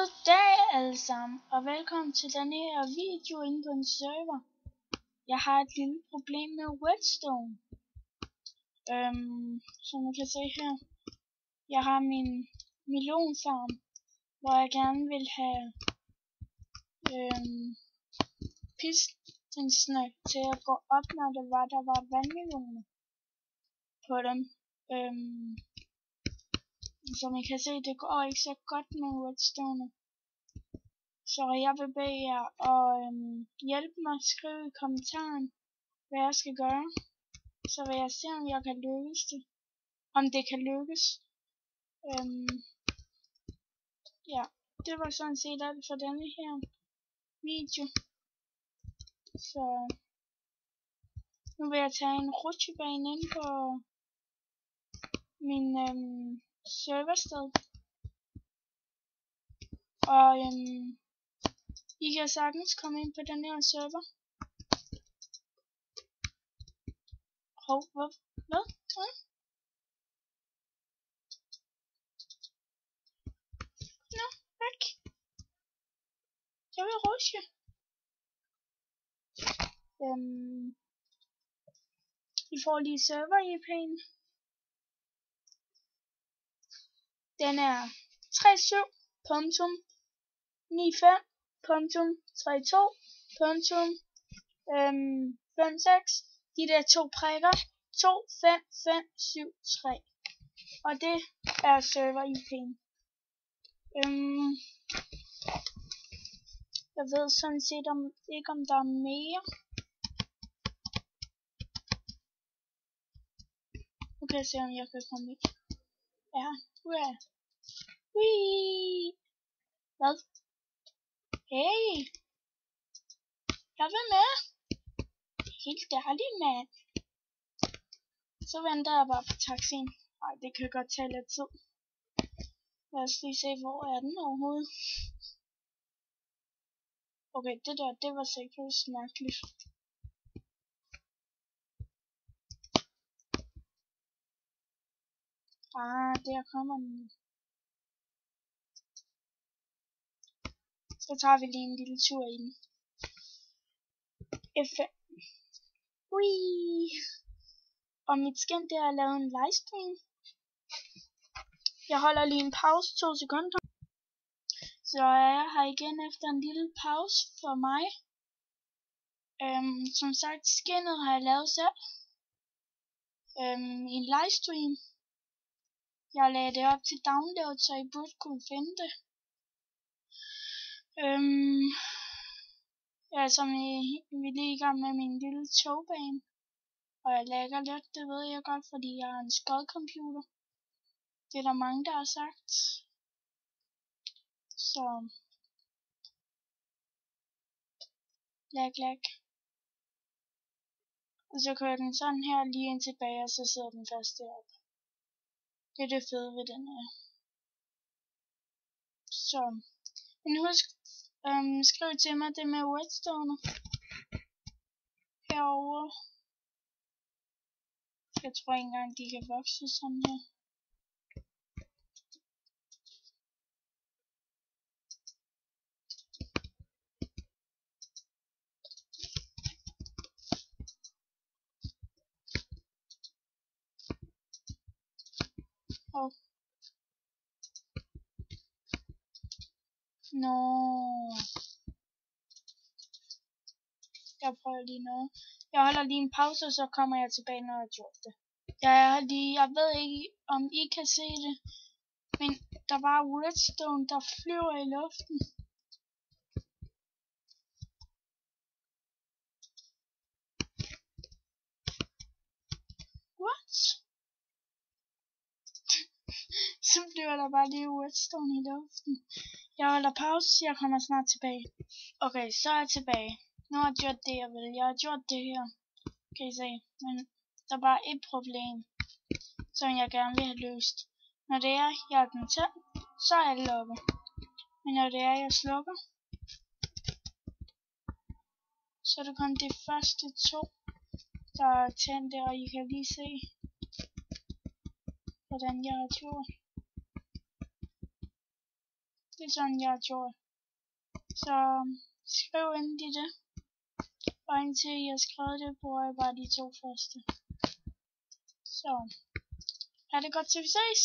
Goddag alle sammen, og velkommen til denne her video inde på en server. Jeg har et lille problem med Redstone. Som I kan se her. Jeg har min melonfarm, hvor jeg gerne vil have pistonsene til at gå op, når der var vandmeloner på dem. Som I kan se, det går ikke så godt med Redstone. Så jeg vil bede jer at hjælpe mig at skrive i kommentaren, hvad jeg skal gøre. Så vil jeg se, om jeg kan lykkes det. Om det kan lykkes. Ja, det var sådan set alt for denne her video. Så nu vil jeg tage en rutsjebane ind på min serversted. Og I kan sagtens komme ind på den her server. Hvad? Nå, væk. Jeg vil rutsje. I får lige server-IP'en. Den er 37.95.32.56. De der to prikker. 25573. Og det er server-IP'en. Jeg ved sådan set ikke om der er mere. Nu kan jeg se om jeg kan komme ind. Ja, nu er jeg. Whee! Hvad? Hey! Jeg vil med. Helt ærligt, mand. Så venter jeg bare på taxien. Ej, det kan godt tage lidt tid. Lad os lige se, hvor er den overhovedet. Okay, det var seriøst mærkeligt. Der kommer den. Så tager vi lige en lille tur i den. F5. Whee! Og mit skin, det er at lave en livestream. Jeg holder lige en pause 2 sekunder. Så er jeg her igen efter en lille pause for mig. Som sagt, skinnet har jeg lavet selv. I en livestream. Jeg lagde det op til download, så I burde kunne finde det. Ja, som vi er lige i gang med min lille togbane. Og jeg lægger lidt, det ved jeg godt, fordi jeg har en skodcomputer. Det er der mange, der har sagt. Så lag. Og så kører den sådan her lige ind tilbage, og så sidder den først deroppe. Det er det fede ved den her. Så, men husk, skriv til mig det med Redstone herovre. Jeg tror ikke engang, de kan vokse sådan her. Nå. Jeg prøver lige noget. Jeg holder lige en pause, og så kommer jeg tilbage, når jeg har gjort det. Jeg ved ikke, om I kan se det, men der var redstone, der flyver i luften. What? Så flyver der bare lige redstone i luften. Jeg holder pause, jeg kommer snart tilbage. Okay, så er jeg tilbage. Nu har jeg gjort det, jeg vil. Jeg har gjort det her. Kan I se? Men der er bare et problem, som jeg gerne vil have løst. Når det er, jeg har den tændt, så er det lukket. Men når det er, jeg slukker, så er det kun de første 2, der er tændte, og I kan lige se, hvordan jeg har gjort. Det er sådan, jeg har gjort. Så skriv endelig det. Og indtil I har skrevet det, bruger jeg bare de 2 første. Så, er det godt til vi ses?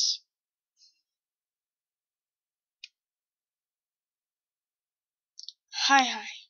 Hej hej.